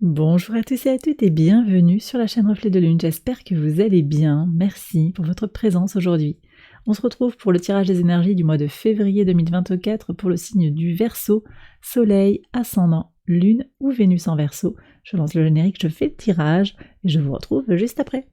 Bonjour à tous et à toutes et bienvenue sur la chaîne Reflet de Lune. J'espère que vous allez bien. Merci pour votre présence aujourd'hui. On se retrouve pour le tirage des énergies du mois de février 2024 pour le signe du Verseau, Soleil, Ascendant, Lune ou Vénus en Verseau. Je lance le générique, je fais le tirage et je vous retrouve juste après.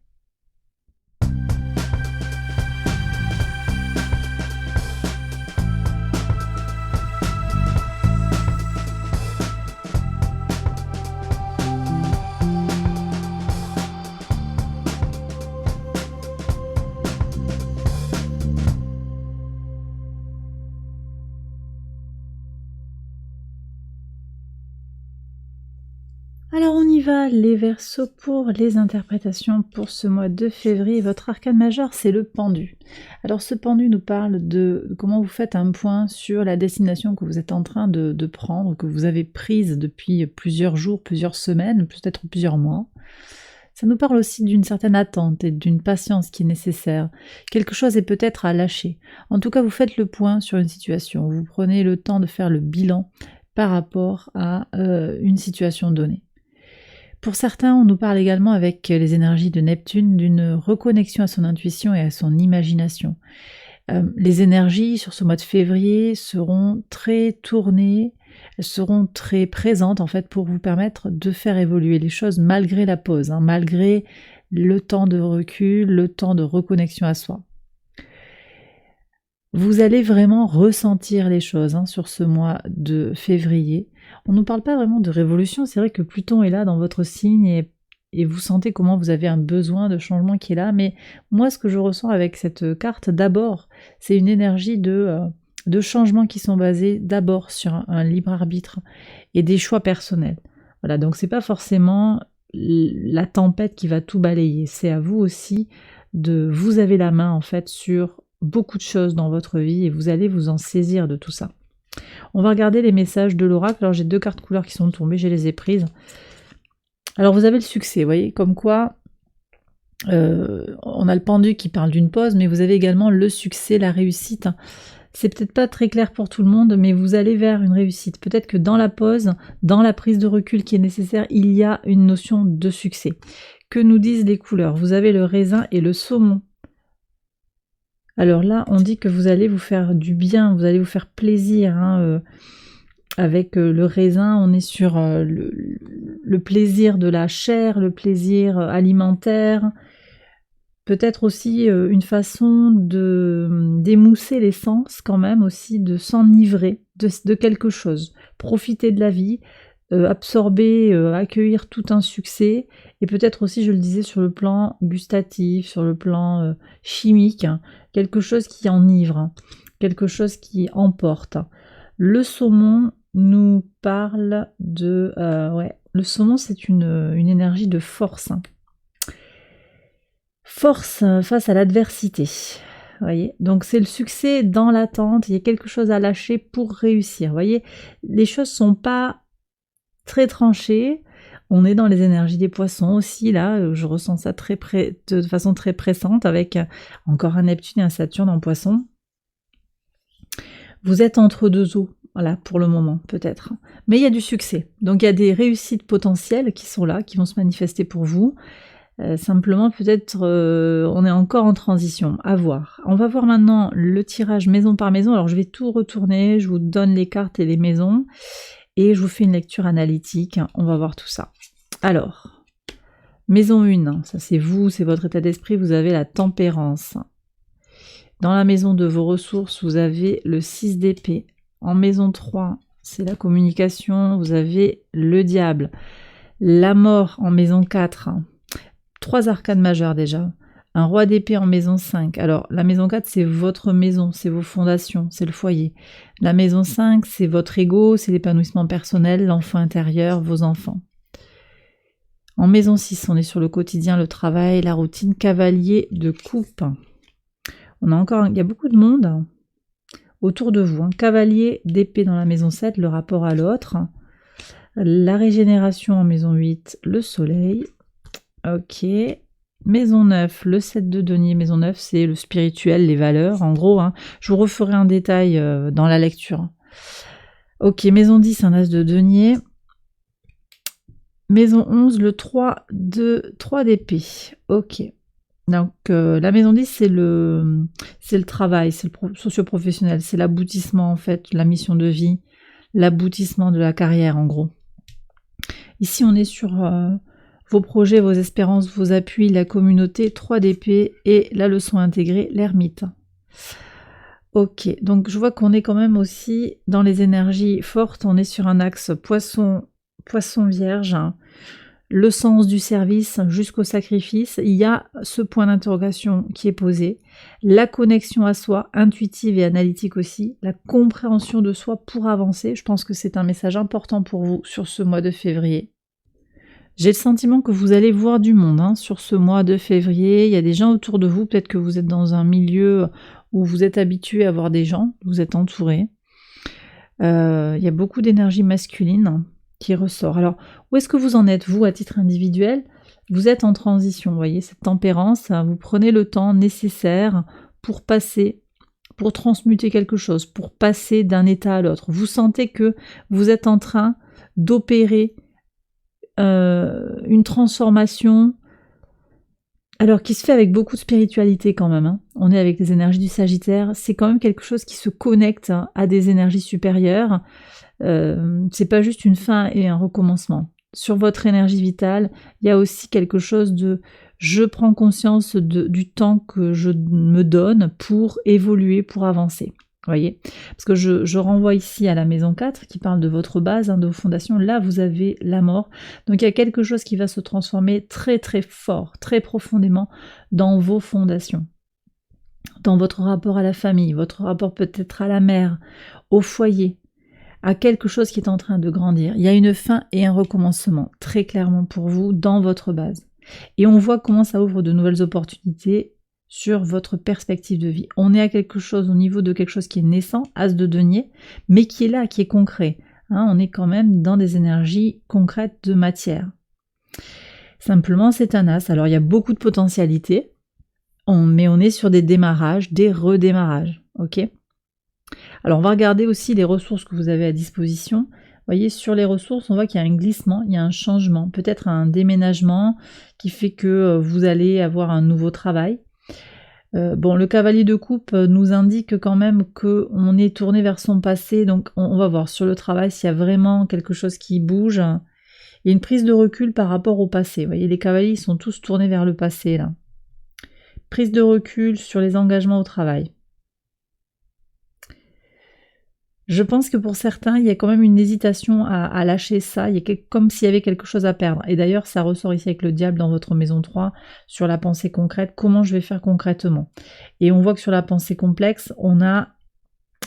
Alors on y va, les Verseaux, pour les interprétations pour ce mois de février. Votre arcane majeur, c'est le pendu. Alors ce pendu nous parle de comment vous faites un point sur la destination que vous êtes en train de prendre, que vous avez prise depuis plusieurs jours, plusieurs semaines, peut-être plusieurs mois. Ça nous parle aussi d'une certaine attente et d'une patience qui est nécessaire. Quelque chose est peut-être à lâcher. En tout cas, vous faites le point sur une situation. Vous prenez le temps de faire le bilan par rapport à une situation donnée. Pour certains, on nous parle également avec les énergies de Neptune d'une reconnexion à son intuition et à son imagination. Les énergies sur ce mois de février seront très tournées, elles seront très présentes en fait pour vous permettre de faire évoluer les choses malgré la pause, malgré le temps de recul, le temps de reconnexion à soi. Vous allez vraiment ressentir les choses sur ce mois de février. On ne nous parle pas vraiment de révolution, c'est vrai que Pluton est là dans votre signe et vous sentez comment vous avez un besoin de changement qui est là, mais moi ce que je ressens avec cette carte, d'abord, c'est une énergie de changements qui sont basés d'abord sur un libre arbitre et des choix personnels. Voilà, donc c'est pas forcément la tempête qui va tout balayer, c'est à vous aussi vous avez la main en fait sur beaucoup de choses dans votre vie et vous allez vous en saisir de tout ça. On va regarder les messages de l'oracle. Alors j'ai 2 cartes couleurs qui sont tombées, je les ai prises. Alors vous avez le succès, vous voyez, comme quoi on a le pendu qui parle d'une pause, mais vous avez également le succès, la réussite. C'est peut-être pas très clair pour tout le monde, mais vous allez vers une réussite. Peut-être que dans la pause, dans la prise de recul qui est nécessaire, il y a une notion de succès. Que nous disent les couleurs? Vous avez le raisin et le saumon. Alors là, on dit que vous allez vous faire du bien, vous allez vous faire plaisir. Avec le raisin, on est sur le plaisir de la chair, le plaisir alimentaire. Peut-être aussi une façon d'émousser les sens quand même aussi, de s'enivrer de quelque chose. Profiter de la vie, absorber, accueillir tout un succès, et peut-être aussi, je le disais, sur le plan gustatif, sur le plan chimique, quelque chose qui enivre, quelque chose qui emporte. Le saumon nous parle de... le saumon, c'est une énergie de force. Force face à l'adversité. Voyez, donc c'est le succès dans l'attente, il y a quelque chose à lâcher pour réussir. Voyez, les choses sont pas très tranchées. On est dans les énergies des poissons aussi, là, je ressens ça de façon très pressante, avec encore un Neptune et un Saturne en poisson. Vous êtes entre deux eaux, voilà, pour le moment, peut-être. Mais il y a du succès. Donc il y a des réussites potentielles qui sont là, qui vont se manifester pour vous. Simplement, peut-être, on est encore en transition, à voir. On va voir maintenant le tirage maison par maison. Alors je vais tout retourner, je vous donne les cartes et les maisons, et je vous fais une lecture analytique. On va voir tout ça. Alors, maison 1, ça c'est vous, c'est votre état d'esprit, vous avez la tempérance. Dans la maison de vos ressources, vous avez le 6 d'épée. En maison 3, c'est la communication, vous avez le diable. La mort en maison 4, 3 arcanes majeures déjà. Un roi d'épée en maison 5. Alors, la maison 4, c'est votre maison, c'est vos fondations, c'est le foyer. La maison 5, c'est votre ego, c'est l'épanouissement personnel, l'enfant intérieur, vos enfants. En maison 6, on est sur le quotidien, le travail, la routine. Cavalier de coupe. Il y a beaucoup de monde autour de vous. Cavalier d'épée dans la maison 7, le rapport à l'autre. La régénération en maison 8, le soleil. Ok. Maison 9, le 7 de denier. Maison 9, c'est le spirituel, les valeurs, en gros. Je vous referai un détail dans la lecture. Ok, maison 10, un as de denier. Maison 11, le 3 d'épée. Ok. Donc la maison 10, c'est le travail, c'est le socio-professionnel, c'est l'aboutissement en fait, la mission de vie, l'aboutissement de la carrière en gros. Ici on est sur vos projets, vos espérances, vos appuis, la communauté, 3 d'épée et la leçon intégrée, l'ermite. Ok, donc je vois qu'on est quand même aussi dans les énergies fortes, on est sur un axe poisson vierge, le sens du service jusqu'au sacrifice, il y a ce point d'interrogation qui est posé, la connexion à soi, intuitive et analytique aussi, la compréhension de soi pour avancer, je pense que c'est un message important pour vous sur ce mois de février. J'ai le sentiment que vous allez voir du monde sur ce mois de février, il y a des gens autour de vous, peut-être que vous êtes dans un milieu où vous êtes habitué à voir des gens, vous êtes entouré, il y a beaucoup d'énergie masculine qui ressort. Alors, où est-ce que vous en êtes, vous, à titre individuel? Vous êtes en transition, vous voyez, cette tempérance, vous prenez le temps nécessaire pour passer, pour transmuter quelque chose, pour passer d'un état à l'autre. Vous sentez que vous êtes en train d'opérer une transformation, alors qui se fait avec beaucoup de spiritualité quand même. On est avec les énergies du Sagittaire, c'est quand même quelque chose qui se connecte à des énergies supérieures. C'est pas juste une fin et un recommencement. Sur votre énergie vitale, il y a aussi quelque chose de je prends conscience du temps que je me donne pour évoluer, pour avancer. Vous voyez, parce que je renvoie ici à la maison 4 qui parle de votre base, de vos fondations. Là, vous avez la mort. Donc, il y a quelque chose qui va se transformer très très fort, très profondément dans vos fondations. Dans votre rapport à la famille, votre rapport peut-être à la mère, au foyer, à quelque chose qui est en train de grandir. Il y a une fin et un recommencement, très clairement pour vous, dans votre base. Et on voit comment ça ouvre de nouvelles opportunités sur votre perspective de vie. On est à quelque chose, au niveau de quelque chose qui est naissant, as de denier, mais qui est là, qui est concret. On est quand même dans des énergies concrètes de matière. Simplement, c'est un as. Alors, il y a beaucoup de potentialités, mais on est sur des démarrages, des redémarrages. Ok ? Alors, on va regarder aussi les ressources que vous avez à disposition. Vous voyez, sur les ressources, on voit qu'il y a un glissement, il y a un changement, peut-être un déménagement qui fait que vous allez avoir un nouveau travail. Le cavalier de coupe nous indique quand même qu'on est tourné vers son passé, donc on va voir sur le travail s'il y a vraiment quelque chose qui bouge. Il y a une prise de recul par rapport au passé. Vous voyez, les cavaliers sont tous tournés vers le passé là. Prise de recul sur les engagements au travail. Je pense que pour certains, il y a quand même une hésitation à lâcher ça, il y a comme s'il y avait quelque chose à perdre. Et d'ailleurs, ça ressort ici avec le diable dans votre maison 3, sur la pensée concrète, comment je vais faire concrètement. Et on voit que sur la pensée complexe, on a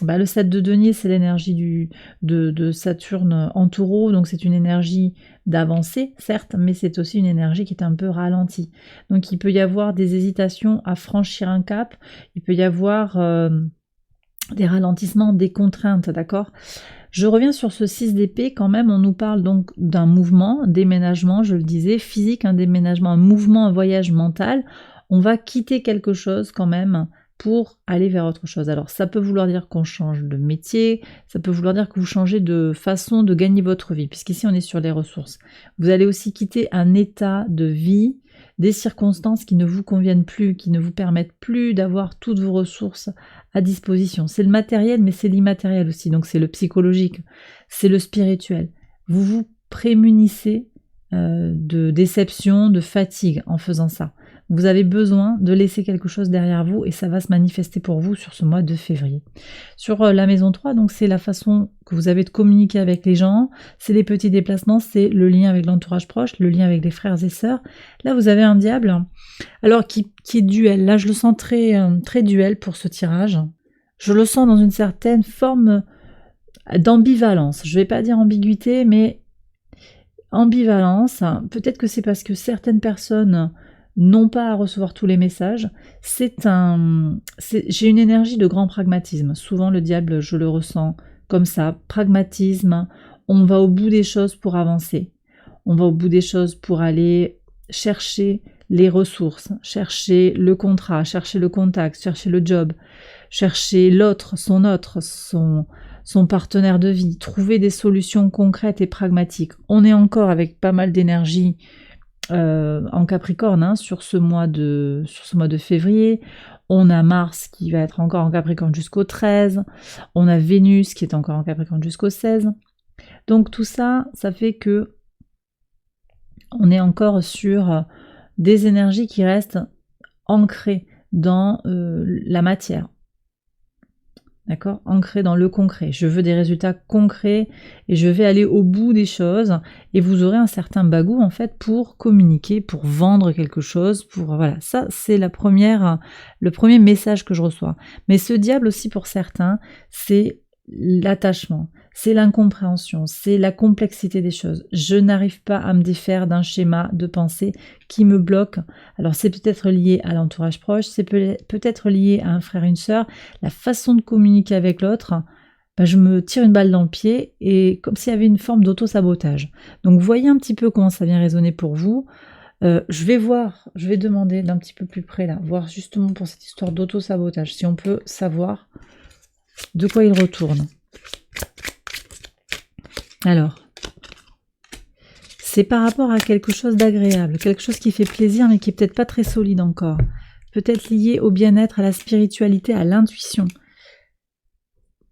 le 7 de denier, c'est l'énergie de Saturne en taureau, donc c'est une énergie d'avancée, certes, mais c'est aussi une énergie qui est un peu ralentie. Donc il peut y avoir des hésitations à franchir un cap, il peut y avoir des ralentissements, des contraintes, d'accord? Je reviens sur ce 6 d'épée, quand même, on nous parle donc d'un mouvement, déménagement, je le disais, physique, un déménagement, un mouvement, un voyage mental. On va quitter quelque chose quand même pour aller vers autre chose. Alors ça peut vouloir dire qu'on change de métier, ça peut vouloir dire que vous changez de façon de gagner votre vie, puisqu'ici on est sur les ressources. Vous allez aussi quitter un état de vie, des circonstances qui ne vous conviennent plus, qui ne vous permettent plus d'avoir toutes vos ressources à disposition. C'est le matériel, mais c'est l'immatériel aussi, donc c'est le psychologique, c'est le spirituel. Vous vous prémunissez de déception, de fatigue en faisant ça. Vous avez besoin de laisser quelque chose derrière vous et ça va se manifester pour vous sur ce mois de février. Sur la maison 3, donc c'est la façon que vous avez de communiquer avec les gens, c'est les petits déplacements, c'est le lien avec l'entourage proche, le lien avec les frères et sœurs. Là, vous avez un diable, alors qui est duel. Là, je le sens très, très duel pour ce tirage. Je le sens dans une certaine forme d'ambivalence. Je ne vais pas dire ambiguïté, mais ambivalence. Peut-être que c'est parce que certaines personnes n'ont pas à recevoir tous les messages. J'ai une énergie de grand pragmatisme. Souvent, le diable, je le ressens comme ça. Pragmatisme. On va au bout des choses pour avancer. On va au bout des choses pour aller chercher les ressources, chercher le contrat, chercher le contact, chercher le job, chercher l'autre, son partenaire de vie, trouver des solutions concrètes et pragmatiques. On est encore avec pas mal d'énergie en Capricorne hein, sur ce mois de février. On a Mars qui va être encore en Capricorne jusqu'au 13. On a Vénus qui est encore en Capricorne jusqu'au 16. Donc tout ça, ça fait que on est encore sur des énergies qui restent ancrées dans la matière. D'accord? Ancrées dans le concret. Je veux des résultats concrets et je vais aller au bout des choses et vous aurez un certain bagou en fait pour communiquer, pour vendre quelque chose, pour voilà. Ça c'est le premier message que je reçois. Mais ce diable aussi pour certains, c'est l'attachement, c'est l'incompréhension, c'est la complexité des choses. Je n'arrive pas à me défaire d'un schéma de pensée qui me bloque. Alors c'est peut-être lié à l'entourage proche, c'est peut-être lié à un frère, une sœur, la façon de communiquer avec l'autre. Je me tire une balle dans le pied et comme s'il y avait une forme d'auto-sabotage. Donc voyez un petit peu comment ça vient résonner pour vous. Je vais demander d'un petit peu plus près là, voir justement pour cette histoire d'auto-sabotage, si on peut savoir de quoi il retourne. Alors, c'est par rapport à quelque chose d'agréable, quelque chose qui fait plaisir mais qui est peut-être pas très solide encore. Peut-être lié au bien-être, à la spiritualité, à l'intuition.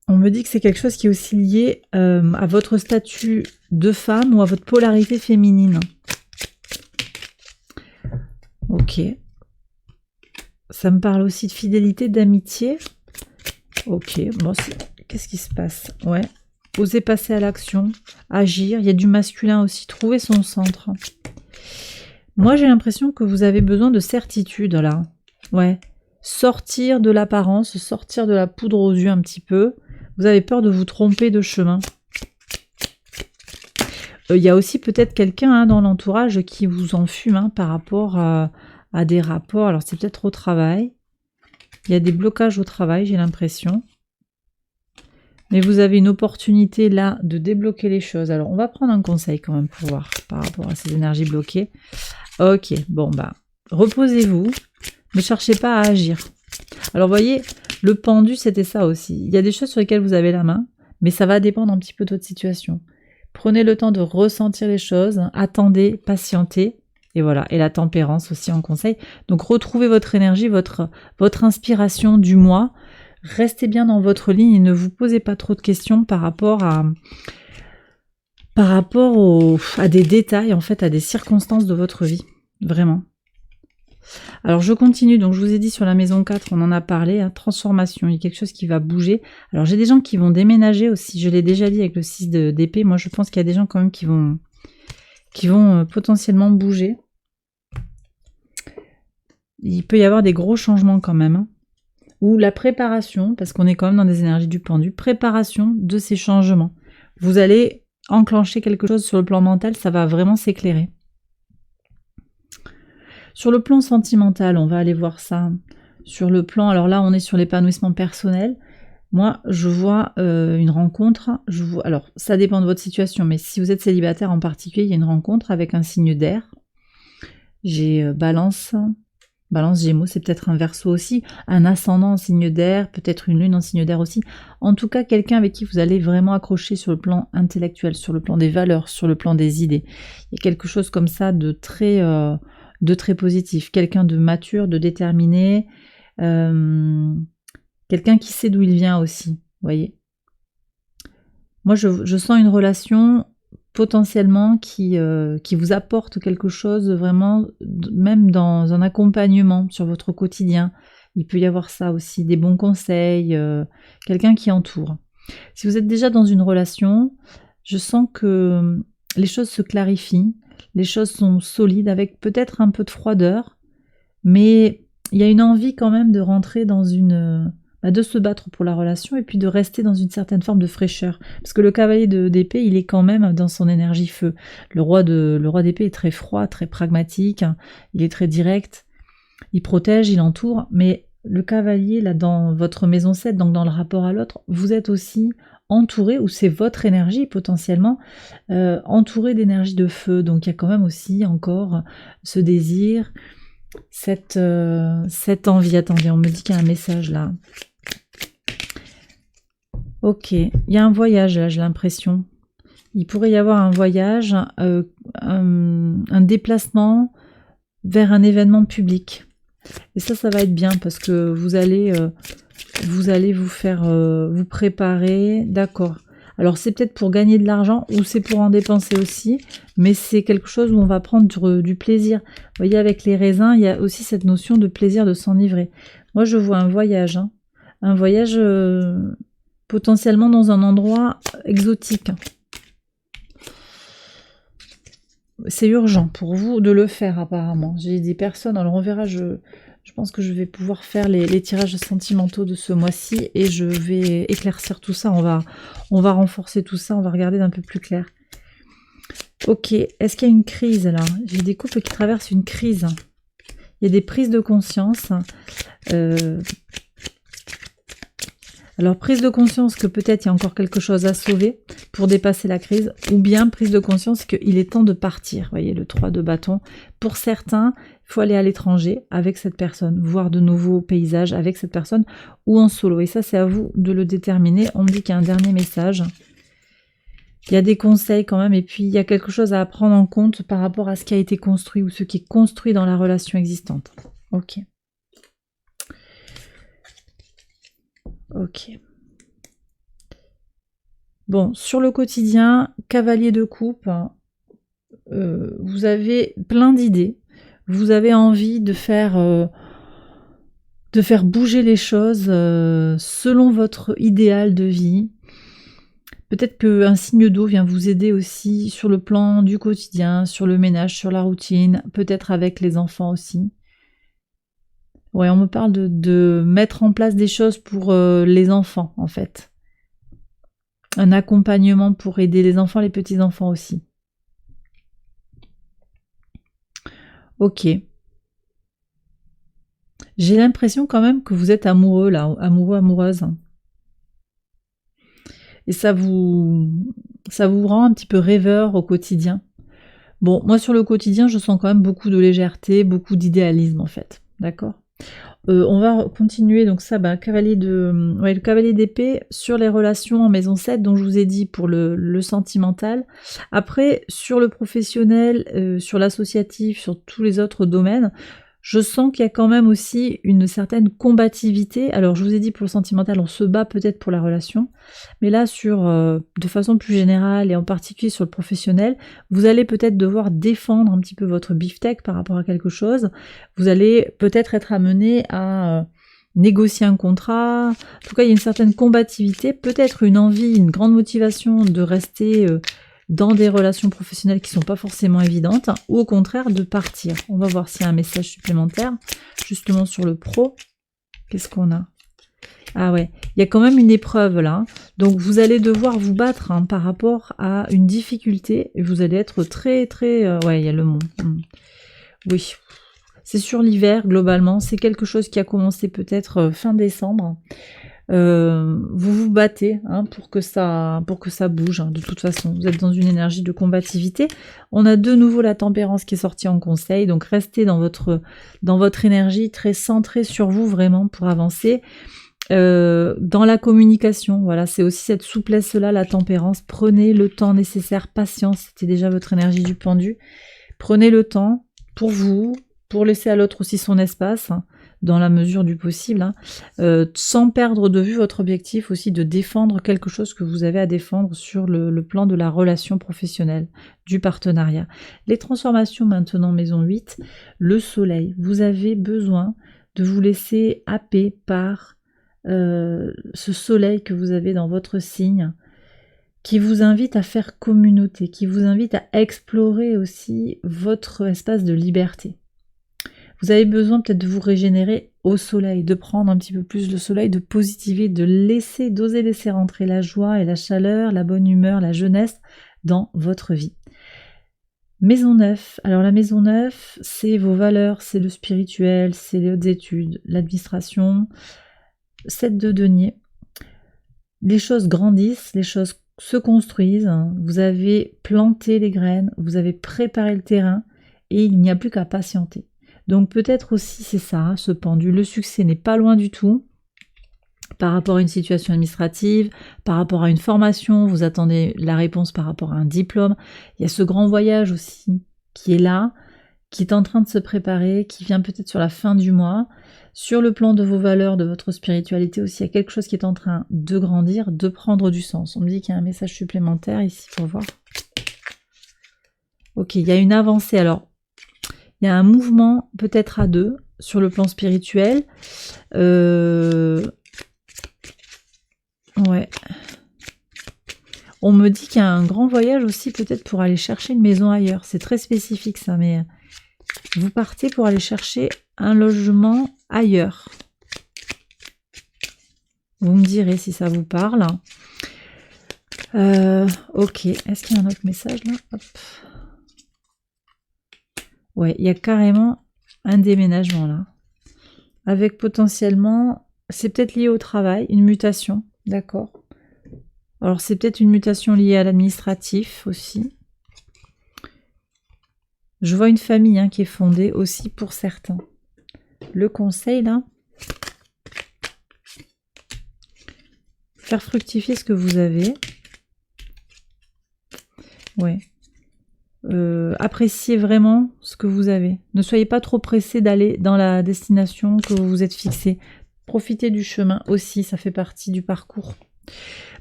On me dit que c'est quelque chose qui est aussi lié à votre statut de femme ou à votre polarité féminine. Ok. Ça me parle aussi de fidélité, d'amitié. Ok, bon, qu'est-ce qui se passe? Ouais, oser passer à l'action, agir, il y a du masculin aussi, trouver son centre. Moi, j'ai l'impression que vous avez besoin de certitude, là. Ouais, sortir de l'apparence, sortir de la poudre aux yeux un petit peu. Vous avez peur de vous tromper de chemin. Il y a aussi peut-être quelqu'un hein, dans l'entourage qui vous enfume hein, par rapport à des rapports. Alors, c'est peut-être au travail. Il y a des blocages au travail, j'ai l'impression. Mais vous avez une opportunité là de débloquer les choses. Alors, on va prendre un conseil quand même pour voir par rapport à ces énergies bloquées. Ok, bon reposez-vous. Ne cherchez pas à agir. Alors, vous voyez, le pendu, c'était ça aussi. Il y a des choses sur lesquelles vous avez la main, mais ça va dépendre un petit peu de votre situation. Prenez le temps de ressentir les choses, attendez, patientez. Et voilà, et la tempérance aussi en conseil. Donc retrouvez votre énergie, votre inspiration du mois. Restez bien dans votre ligne et ne vous posez pas trop de questions par rapport à des détails, en fait, à des circonstances de votre vie. Vraiment. Alors je continue, donc je vous ai dit sur la maison 4, on en a parlé, hein, transformation, il y a quelque chose qui va bouger. Alors j'ai des gens qui vont déménager aussi, je l'ai déjà dit avec le 6 d'épée. Moi je pense qu'il y a des gens quand même qui vont potentiellement bouger. Il peut y avoir des gros changements quand même. Hein. Ou la préparation, parce qu'on est quand même dans des énergies du pendu, préparation de ces changements. Vous allez enclencher quelque chose sur le plan mental, ça va vraiment s'éclairer. Sur le plan sentimental, on va aller voir ça. Sur le plan, alors là on est sur l'épanouissement personnel. Moi, je vois une rencontre. Alors, ça dépend de votre situation, mais si vous êtes célibataire en particulier, il y a une rencontre avec un signe d'air. J'ai Balance Gémeaux, c'est peut-être un Verseau aussi, un ascendant en signe d'air, peut-être une lune en signe d'air aussi. En tout cas, quelqu'un avec qui vous allez vraiment accrocher sur le plan intellectuel, sur le plan des valeurs, sur le plan des idées. Il y a quelque chose comme ça de très positif. Quelqu'un de mature, de déterminé. Quelqu'un qui sait d'où il vient aussi, vous voyez. Moi, je sens une relation potentiellement qui vous apporte quelque chose vraiment, même dans un accompagnement sur votre quotidien. Il peut y avoir ça aussi, des bons conseils, quelqu'un qui entoure. Si vous êtes déjà dans une relation, je sens que les choses se clarifient, les choses sont solides, avec peut-être un peu de froideur, mais il y a une envie quand même de rentrer dans de se battre pour la relation et puis de rester dans une certaine forme de fraîcheur. Parce que le cavalier d'épée, il est quand même dans son énergie feu. Le roi d'épée est très froid, très pragmatique, il est très direct, il protège, il entoure, mais le cavalier, là, dans votre maison 7, donc dans le rapport à l'autre, vous êtes aussi entouré, ou c'est votre énergie potentiellement, entouré d'énergie de feu. Donc il y a quand même aussi encore ce désir, cette envie. Attendez, on me dit qu'il y a un message là. Ok, il y a un voyage là, j'ai l'impression. Il pourrait y avoir un voyage, un déplacement vers un événement public. Et ça va être bien parce que vous allez vous faire vous préparer, d'accord. Alors c'est peut-être pour gagner de l'argent ou c'est pour en dépenser aussi, mais c'est quelque chose où on va prendre du plaisir. Vous voyez, avec les raisins, il y a aussi cette notion de plaisir de s'enivrer. Moi je vois un voyage, hein. Un voyage potentiellement dans un endroit exotique. C'est urgent pour vous de le faire apparemment. J'ai des personnes, alors on verra, je pense que je vais pouvoir faire les tirages sentimentaux de ce mois-ci et je vais éclaircir tout ça, on va renforcer tout ça, on va regarder d'un peu plus clair. Ok, est-ce qu'il y a une crise là? J'ai des couples qui traversent une crise. Il y a des prises de conscience. Alors, prise de conscience que peut-être il y a encore quelque chose à sauver pour dépasser la crise, ou bien prise de conscience qu'il est temps de partir. Vous voyez, le 3 de bâton. Pour certains, il faut aller à l'étranger avec cette personne, voir de nouveaux paysages avec cette personne, ou en solo. Et ça, c'est à vous de le déterminer. On me dit qu'il y a un dernier message. Il y a des conseils quand même, et puis il y a quelque chose à prendre en compte par rapport à ce qui a été construit, ou ce qui est construit dans la relation existante. Ok. Ok. Bon, sur le quotidien, cavalier de coupe, vous avez plein d'idées. Vous avez envie de faire bouger les choses selon votre idéal de vie. Peut-être qu'un signe d'eau vient vous aider aussi sur le plan du quotidien, sur le ménage, sur la routine, peut-être avec les enfants aussi. Ouais, on me parle de mettre en place des choses pour les enfants, en fait. Un accompagnement pour aider les enfants, les petits-enfants aussi. Ok. J'ai l'impression quand même que vous êtes amoureux, là, amoureux, amoureuse. Et ça vous rend un petit peu rêveur au quotidien. Bon, moi sur le quotidien, je sens quand même beaucoup de légèreté, beaucoup d'idéalisme en fait. D'accord ? On va continuer, donc ça, cavalier le cavalier d'épée sur les relations en maison 7, dont je vous ai dit pour le sentimental. Après, sur le professionnel, sur l'associatif, sur tous les autres domaines, je sens qu'il y a quand même aussi une certaine combativité. Alors, je vous ai dit pour le sentimental, on se bat peut-être pour la relation, mais là, de façon plus générale et en particulier sur le professionnel, vous allez peut-être devoir défendre un petit peu votre beefsteak par rapport à quelque chose. Vous allez peut-être être amené à négocier un contrat. En tout cas, il y a une certaine combativité, peut-être une envie, une grande motivation de rester dans des relations professionnelles qui sont pas forcément évidentes, ou au contraire de partir. On va voir s'il y a un message supplémentaire, justement sur le pro. Qu'est-ce qu'on a? Ah ouais, il y a quand même une épreuve là, donc vous allez devoir vous battre par rapport à une difficulté, et vous allez être très très... ouais, il y a le mot. Oui, c'est sur l'hiver globalement, c'est quelque chose qui a commencé peut-être fin décembre. Vous vous battez pour que ça bouge, de toute façon. Vous êtes dans une énergie de combativité. On a de nouveau la tempérance qui est sortie en conseil, donc restez dans votre énergie, très centrée sur vous vraiment pour avancer. Dans la communication, voilà, c'est aussi cette souplesse-là, la tempérance. Prenez le temps nécessaire, patience, c'était déjà votre énergie du pendu. Prenez le temps pour vous, pour laisser à l'autre aussi son espace, dans la mesure du possible, sans perdre de vue votre objectif aussi de défendre quelque chose que vous avez à défendre sur le plan de la relation professionnelle, du partenariat. Les transformations maintenant, maison 8, le soleil. Vous avez besoin de vous laisser happer par ce soleil que vous avez dans votre signe, qui vous invite à faire communauté, qui vous invite à explorer aussi votre espace de liberté. Vous avez besoin peut-être de vous régénérer au soleil, de prendre un petit peu plus le soleil, de positiver, d'oser laisser rentrer la joie et la chaleur, la bonne humeur, la jeunesse dans votre vie. Maison 9. Alors la maison 9, c'est vos valeurs, c'est le spirituel, c'est les hautes études, l'administration. 7 de denier. Les choses grandissent, les choses se construisent. Vous avez planté les graines, vous avez préparé le terrain et il n'y a plus qu'à patienter. Donc peut-être aussi c'est ça, ce pendu. Le succès n'est pas loin du tout. par rapport à une situation administrative, par rapport à une formation, vous attendez la réponse par rapport à un diplôme. Il y a ce grand voyage aussi qui est là, qui est en train de se préparer, qui vient peut-être sur la fin du mois. Sur le plan de vos valeurs, de votre spiritualité aussi, il y a quelque chose qui est en train de grandir, de prendre du sens. On me dit qu'il y a un message supplémentaire ici pour voir. Ok, il y a une avancée. Alors, il y a un mouvement peut-être à deux sur le plan spirituel. Ouais. On me dit qu'il y a un grand voyage aussi peut-être pour aller chercher une maison ailleurs. C'est très spécifique ça, mais vous partez pour aller chercher un logement ailleurs. Vous me direz si ça vous parle. Ok, est-ce qu'il y a un autre message là? Hop. Ouais, il y a carrément un déménagement là. Avec potentiellement, c'est peut-être lié au travail, une mutation, d'accord. Alors c'est peut-être une mutation liée à l'administratif aussi. Je vois une famille qui est fondée aussi pour certains. Le conseil là, faire fructifier ce que vous avez. Ouais. Appréciez vraiment ce que vous avez. Ne soyez pas trop pressé d'aller dans la destination que vous vous êtes fixée. Profitez du chemin aussi, ça fait partie du parcours.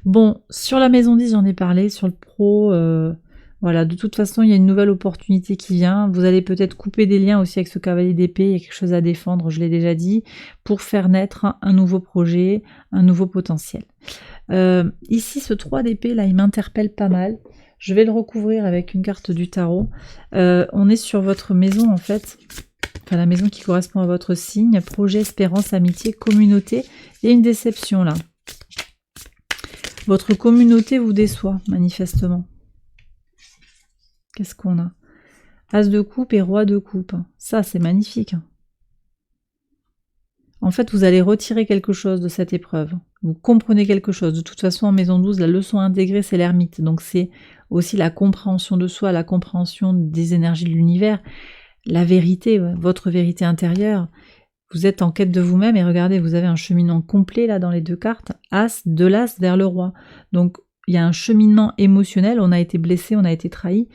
Bon, sur la maison 10, j'en ai parlé, sur le pro, voilà, de toute façon, il y a une nouvelle opportunité qui vient. Vous allez peut-être couper des liens aussi avec ce cavalier d'épée, il y a quelque chose à défendre, je l'ai déjà dit, pour faire naître un nouveau projet, un nouveau potentiel. Ici, ce 3 d'épée, là, il m'interpelle pas mal. Je vais le recouvrir avec une carte du tarot. On est sur votre maison, en fait, enfin la maison qui correspond à votre signe, projet, espérance, amitié, communauté. Il y a une déception, là. Votre communauté vous déçoit, manifestement. Qu'est-ce qu'on a? As de coupe et roi de coupe. Ça, c'est magnifique. En fait, vous allez retirer quelque chose de cette épreuve. Vous comprenez quelque chose. De toute façon, en maison 12, la leçon intégrée, c'est l'ermite. Donc, c'est aussi la compréhension de soi, la compréhension des énergies de l'univers, la vérité, votre vérité intérieure. Vous êtes en quête de vous-même et regardez, vous avez un cheminement complet là dans les deux cartes, As, de l'As vers le roi. Donc il y a un cheminement émotionnel, on a été blessé, on a été trahi,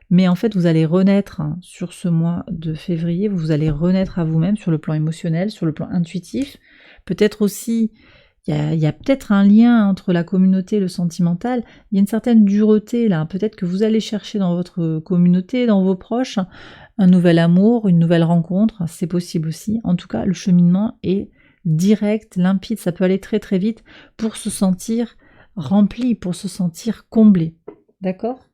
mais en fait vous allez renaître sur ce mois de février, vous allez renaître à vous-même sur le plan émotionnel, sur le plan intuitif. Peut-être aussi, il y a peut-être un lien entre la communauté et le sentimental, il y a une certaine dureté là, peut-être que vous allez chercher dans votre communauté, dans vos proches, un nouvel amour, une nouvelle rencontre, c'est possible aussi. En tout cas, le cheminement est direct, limpide, ça peut aller très très vite pour se sentir rempli, pour se sentir comblé. D'accord ?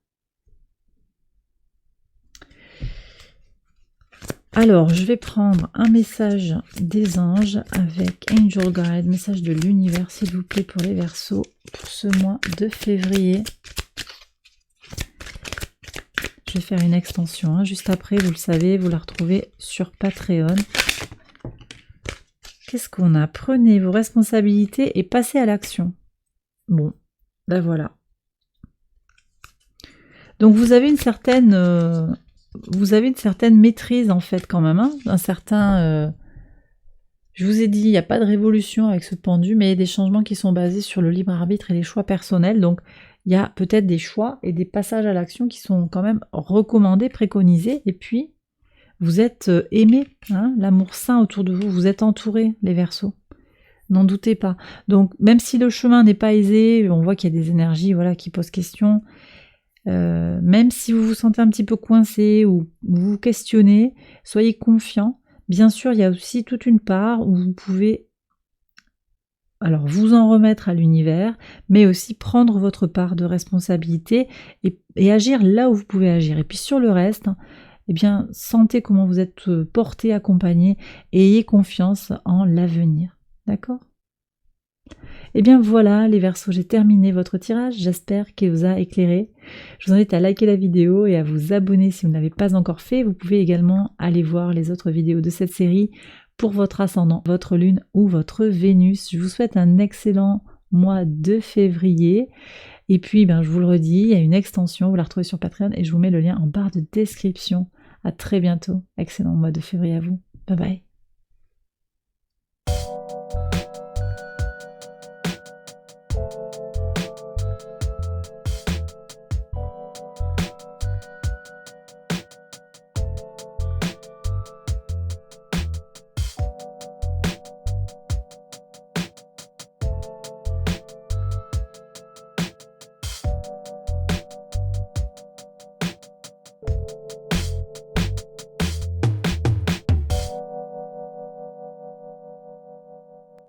Alors, je vais prendre un message des anges avec Angel Guide, message de l'univers, s'il vous plaît, pour les Verseaux, pour ce mois de février. Je vais faire une extension, juste après, vous le savez, vous la retrouvez sur Patreon. Qu'est-ce qu'on a? Prenez vos responsabilités et passez à l'action. Bon, ben voilà. Donc vous avez une certaine maîtrise en fait quand même, un certain... je vous ai dit, il n'y a pas de révolution avec ce pendu, mais il y a des changements qui sont basés sur le libre arbitre et les choix personnels, donc il y a peut-être des choix et des passages à l'action qui sont quand même recommandés, préconisés, et puis vous êtes aimés, l'amour sain autour de vous, vous êtes entourés, les Verseaux, n'en doutez pas. Donc même si le chemin n'est pas aisé, on voit qu'il y a des énergies qui posent question, même si vous vous sentez un petit peu coincé ou vous vous questionnez, soyez confiants. Bien sûr, il y a aussi toute une part où vous pouvez alors vous en remettre à l'univers, mais aussi prendre votre part de responsabilité et agir là où vous pouvez agir. Et puis sur le reste, eh bien, sentez comment vous êtes porté, accompagné et ayez confiance en l'avenir. D'accord ? Et bien voilà les Verseaux, j'ai terminé votre tirage, j'espère qu'il vous a éclairé. Je vous invite à liker la vidéo et à vous abonner si vous ne l'avez pas encore fait. Vous pouvez également aller voir les autres vidéos de cette série pour votre ascendant, votre lune ou votre Vénus. Je vous souhaite un excellent mois de février. Et puis, je vous le redis, il y a une extension, vous la retrouvez sur Patreon et je vous mets le lien en barre de description. À très bientôt. Excellent mois de février à vous. Bye bye.